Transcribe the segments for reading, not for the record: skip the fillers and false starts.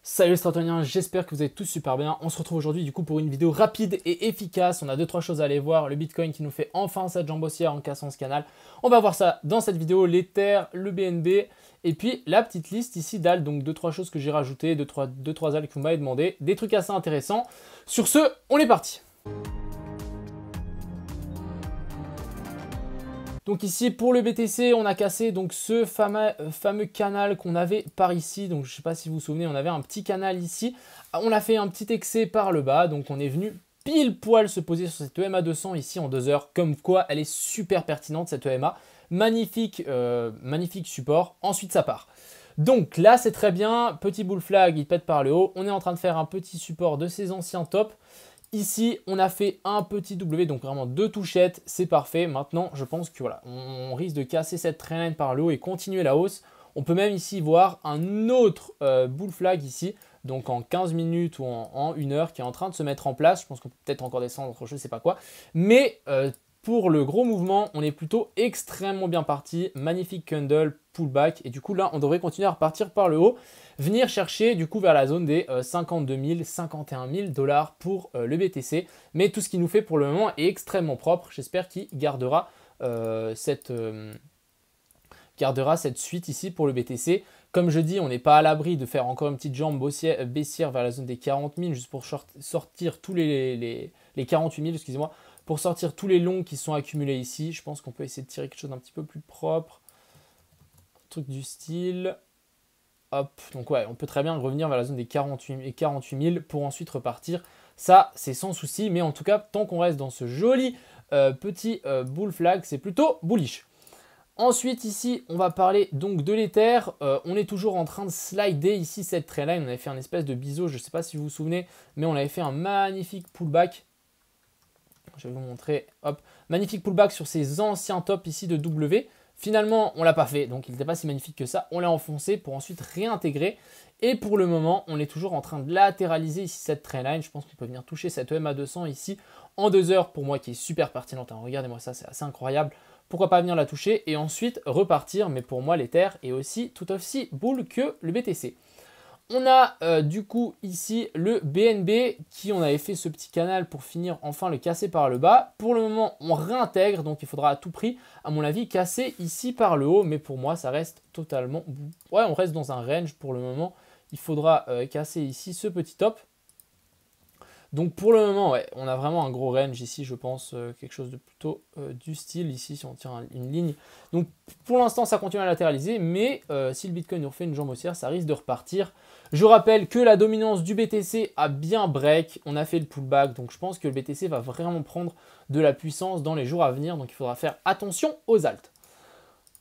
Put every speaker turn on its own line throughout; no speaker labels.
Salut les stratoniens, j'espère que vous allez tous super bien. On se retrouve aujourd'hui du coup pour une vidéo rapide et efficace. On a 2-3 choses à aller voir. Le Bitcoin qui nous fait enfin cette jambe haussière en cassant ce canal. On va voir ça dans cette vidéo, l'Ether, le BNB et puis la petite liste ici d'alt. Donc 2-3 choses que j'ai rajoutées, 2-3 alt que vous m'avez demandé. Des trucs assez intéressants. Sur ce, on est parti. Donc ici pour le BTC, on a cassé donc ce fameux canal qu'on avait par ici. Donc je ne sais pas si vous vous souvenez, on avait un petit canal ici. On a fait un petit excès par le bas, donc on est venu pile poil se poser sur cette EMA 200 ici en 2 heures. Comme quoi, elle est super pertinente cette EMA. Magnifique, magnifique support. Ensuite, ça part. Donc là, c'est très bien. Petit bull flag, il pète par le haut. On est en train de faire un petit support de ses anciens tops. Ici, on a fait un petit W, donc vraiment 2 touchettes, c'est parfait. Maintenant, je pense que voilà, on risque de casser cette trendline par le haut et continuer la hausse. On peut même ici voir un autre bull flag ici, donc en 15 minutes ou en 1 heure, qui est en train de se mettre en place. Je pense qu'on peut peut-être encore descendre, je ne sais pas quoi. Mais pour le gros mouvement, on est plutôt extrêmement bien parti. Magnifique candle, pullback. Et du coup, là, on devrait continuer à repartir par le haut. Venir chercher du coup vers la zone des 52 000, 51 000 dollars pour le BTC. Mais tout ce qu'il nous fait pour le moment est extrêmement propre. J'espère qu'il gardera cette suite ici pour le BTC. Comme je dis, on n'est pas à l'abri de faire encore une petite jambe baissière vers la zone des 40 000 juste pour sortir tous les 48 000, excusez-moi, pour sortir tous les longs qui sont accumulés ici. Je pense qu'on peut essayer de tirer quelque chose d'un petit peu plus propre. Un truc du style. Hop, donc ouais, on peut très bien revenir vers la zone des 48 000 pour ensuite repartir. Ça, c'est sans souci, mais en tout cas, tant qu'on reste dans ce joli petit bull flag, c'est plutôt bullish. Ensuite, ici, on va parler donc de l'Ether. On est toujours en train de slider ici cette trendline. On avait fait un espèce de biseau, je ne sais pas si vous vous souvenez, mais on avait fait un magnifique pullback. Je vais vous montrer, hop, magnifique pullback sur ces anciens tops ici de W. Finalement, on ne l'a pas fait, donc il n'était pas si magnifique que ça. On l'a enfoncé pour ensuite réintégrer. Et pour le moment, on est toujours en train de latéraliser ici cette trendline. Je pense qu'on peut venir toucher cette EMA 200 ici en 2 heures pour moi qui est super pertinente. Hein. Regardez-moi ça, c'est assez incroyable. Pourquoi pas venir la toucher et ensuite repartir. Mais pour moi, l'Ether est aussi tout aussi bull que le BTC. On a du coup ici le BNB qui on avait fait ce petit canal pour finir enfin le casser par le bas. Pour le moment on réintègre donc il faudra à tout prix à mon avis casser ici par le haut. Mais pour moi ça reste totalement... Ouais, on reste dans un range pour le moment. Il faudra casser ici ce petit top. Donc pour le moment, ouais, on a vraiment un gros range ici, je pense, quelque chose de plutôt du style ici, si on tire une ligne. Donc pour l'instant, ça continue à latéraliser, mais si le Bitcoin nous refait une jambe haussière, ça risque de repartir. Je rappelle que la dominance du BTC a bien break, on a fait le pullback, donc je pense que le BTC va vraiment prendre de la puissance dans les jours à venir, donc il faudra faire attention aux alts.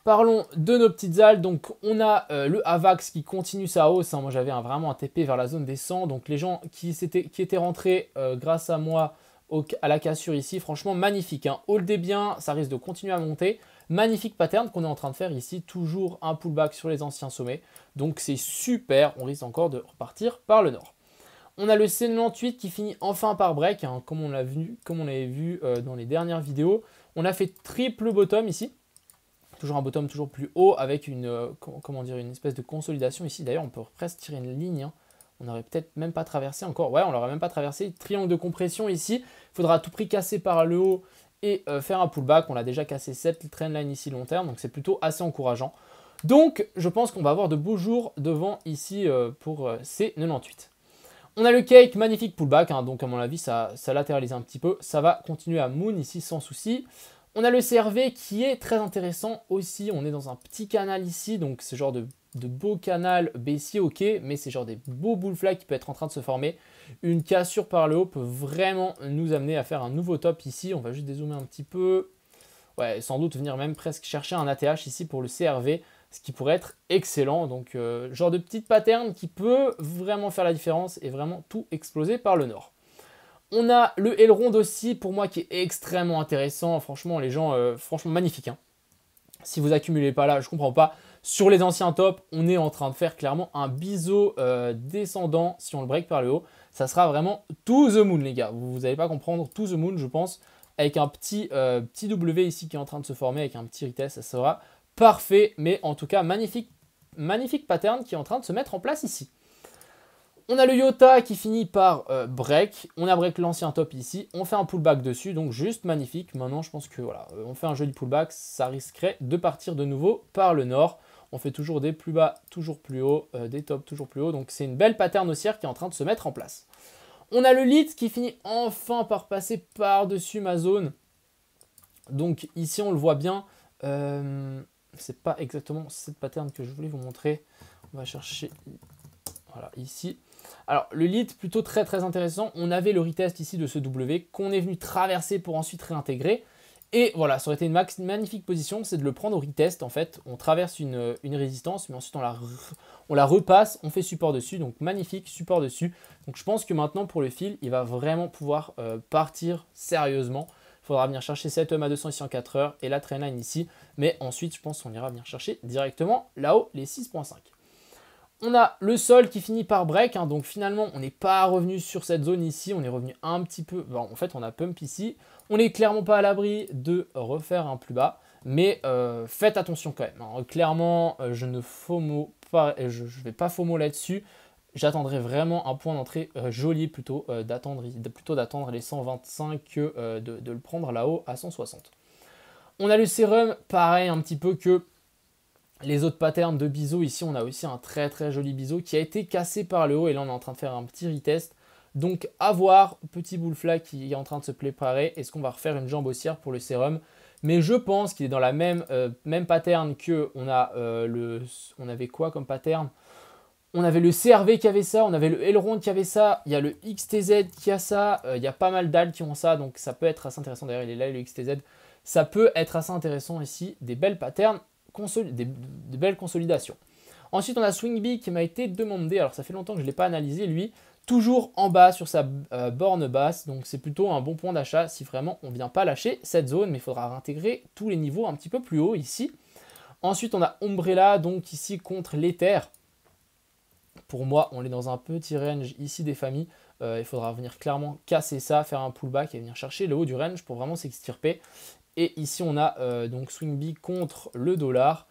Parlons de nos petites altes. Donc on a le AVAX qui continue sa hausse. Hein. Moi j'avais vraiment un TP vers la zone des 100. Donc les gens qui étaient rentrés grâce à moi à la cassure ici, franchement magnifique. Hein. Holdez bien, ça risque de continuer à monter. Magnifique pattern qu'on est en train de faire ici. Toujours un pullback sur les anciens sommets. Donc c'est super, on risque encore de repartir par le nord. On a le C98 qui finit enfin par break, hein, comme on l'avait vu dans les dernières vidéos. On a fait triple bottom ici. Toujours un bottom toujours plus haut avec une espèce de consolidation ici. D'ailleurs, on peut presque tirer une ligne. Hein. On n'aurait peut-être même pas traversé encore. Ouais, on l'aurait même pas traversé. Triangle de compression ici. Il faudra à tout prix casser par le haut et faire un pullback. On a déjà cassé cette trendline ici long terme. Donc, c'est plutôt assez encourageant. Donc, je pense qu'on va avoir de beaux jours devant ici pour C98. On a le cake, magnifique pullback. Hein. Donc, à mon avis, ça latéralise un petit peu. Ça va continuer à moon ici sans souci. On a le CRV qui est très intéressant aussi. On est dans un petit canal ici. Donc, ce genre de beau canal baissier, ok. Mais c'est genre des beaux bull flags qui peut être en train de se former. Une cassure par le haut peut vraiment nous amener à faire un nouveau top ici. On va juste dézoomer un petit peu. Ouais, sans doute venir même presque chercher un ATH ici pour le CRV. Ce qui pourrait être excellent. Donc, genre de petite pattern qui peut vraiment faire la différence et vraiment tout exploser par le nord. On a le Elrond aussi, pour moi, qui est extrêmement intéressant. Franchement, les gens, franchement, magnifique. Hein. Si vous accumulez pas là, je comprends pas. Sur les anciens tops, on est en train de faire clairement un biseau descendant. Si on le break par le haut, ça sera vraiment to the moon, les gars. Vous n'allez pas comprendre to the moon, je pense. Avec un petit W ici qui est en train de se former, avec un petit retest, ça sera parfait. Mais en tout cas, magnifique pattern qui est en train de se mettre en place ici. On a le Yota qui finit par break. On a break l'ancien top ici. On fait un pullback dessus, donc juste magnifique. Maintenant, je pense que voilà, on fait un joli pullback. Ça risquerait de partir de nouveau par le nord. On fait toujours des plus bas, toujours plus haut, des tops toujours plus haut. Donc c'est une belle pattern haussière qui est en train de se mettre en place. On a le lead qui finit enfin par passer par-dessus ma zone. Donc ici, on le voit bien. C'est pas exactement cette pattern que je voulais vous montrer. On va chercher, voilà, ici. Alors, le lead, plutôt très très intéressant. On avait le retest ici de ce W qu'on est venu traverser pour ensuite réintégrer. Et voilà, ça aurait été une magnifique position, c'est de le prendre au retest en fait. On traverse une résistance, mais ensuite on la repasse, on fait support dessus. Donc magnifique, support dessus. Donc je pense que maintenant pour le fil, il va vraiment pouvoir partir sérieusement. Il faudra venir chercher cette EMA 200 ici en 4 heures et la trendline ici. Mais ensuite, je pense qu'on ira venir chercher directement là-haut les 6.5. On a le sol qui finit par break, hein, donc finalement on n'est pas revenu sur cette zone ici, on est revenu un petit peu, bon, en fait on a pump ici, on n'est clairement pas à l'abri de refaire un plus bas, mais faites attention quand même, hein. Clairement je ne vais pas FOMO là-dessus, j'attendrai vraiment un point d'entrée joli plutôt d'attendre les 125 que de le prendre là-haut à 160. On a le sérum, pareil un petit peu que les autres patterns de biseau. Ici, on a aussi un très très joli biseau qui a été cassé par le haut. Et là, on est en train de faire un petit retest. Donc, à voir. Petit bull flag qui est en train de se préparer. Est-ce qu'on va refaire une jambe haussière pour le sérum? Mais je pense qu'il est dans la même pattern que on avait quoi comme pattern? On avait le CRV qui avait ça, on avait le Elrond qui avait ça, il y a le XTZ qui a ça, il y a pas mal d'altes qui ont ça, donc ça peut être assez intéressant. D'ailleurs, il est là, le XTZ. Ça peut être assez intéressant ici, des belles patterns. Des belles consolidations. Ensuite, on a Swing B qui m'a été demandé. Alors, ça fait longtemps que je ne l'ai pas analysé, lui. Toujours en bas sur sa borne basse. Donc, c'est plutôt un bon point d'achat si vraiment on ne vient pas lâcher cette zone. Mais il faudra réintégrer tous les niveaux un petit peu plus haut ici. Ensuite, on a Umbrella, donc ici contre l'Ether. Pour moi, on est dans un petit range ici des familles. Il faudra venir clairement casser ça, faire un pullback et venir chercher le haut du range pour vraiment s'extirper. Et ici, on a donc Swing B contre le dollar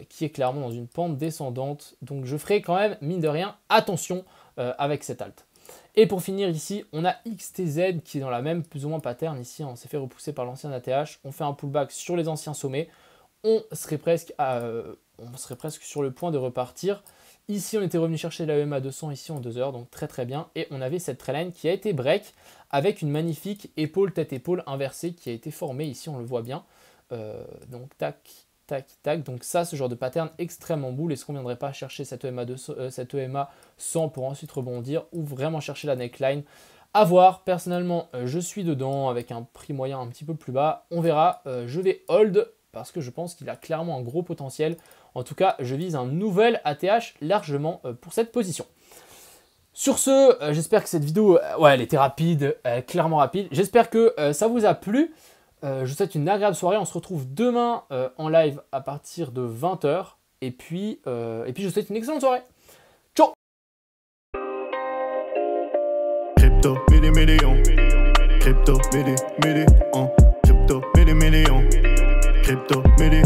qui est clairement dans une pente descendante. Donc, je ferai quand même, mine de rien, attention avec cette alt. Et pour finir ici, on a XTZ qui est dans la même plus ou moins pattern. Ici, on s'est fait repousser par l'ancien ATH. On fait un pullback sur les anciens sommets. On serait presque sur le point de repartir. Ici, on était revenu chercher la EMA 200 ici en 2 heures, donc très très bien. Et on avait cette trendline qui a été break avec une magnifique épaule, tête-épaule inversée qui a été formée. Ici, on le voit bien. Donc, tac, tac, tac. Donc ça, ce genre de pattern extrêmement boule. Est-ce qu'on ne viendrait pas chercher cette EMA 100 pour ensuite rebondir ou vraiment chercher la neckline? À voir. Personnellement, je suis dedans avec un prix moyen un petit peu plus bas. On verra. Je vais hold parce que je pense qu'il a clairement un gros potentiel. En tout cas, je vise un nouvel ATH largement pour cette position. Sur ce, j'espère que cette vidéo, elle était rapide, clairement rapide. J'espère que ça vous a plu. Je vous souhaite une agréable soirée. On se retrouve demain en live à partir de 20 h. Et puis, je vous souhaite une excellente soirée. Ciao! Crypto, million. Crypto, million. Crypto, million. Crypto, million.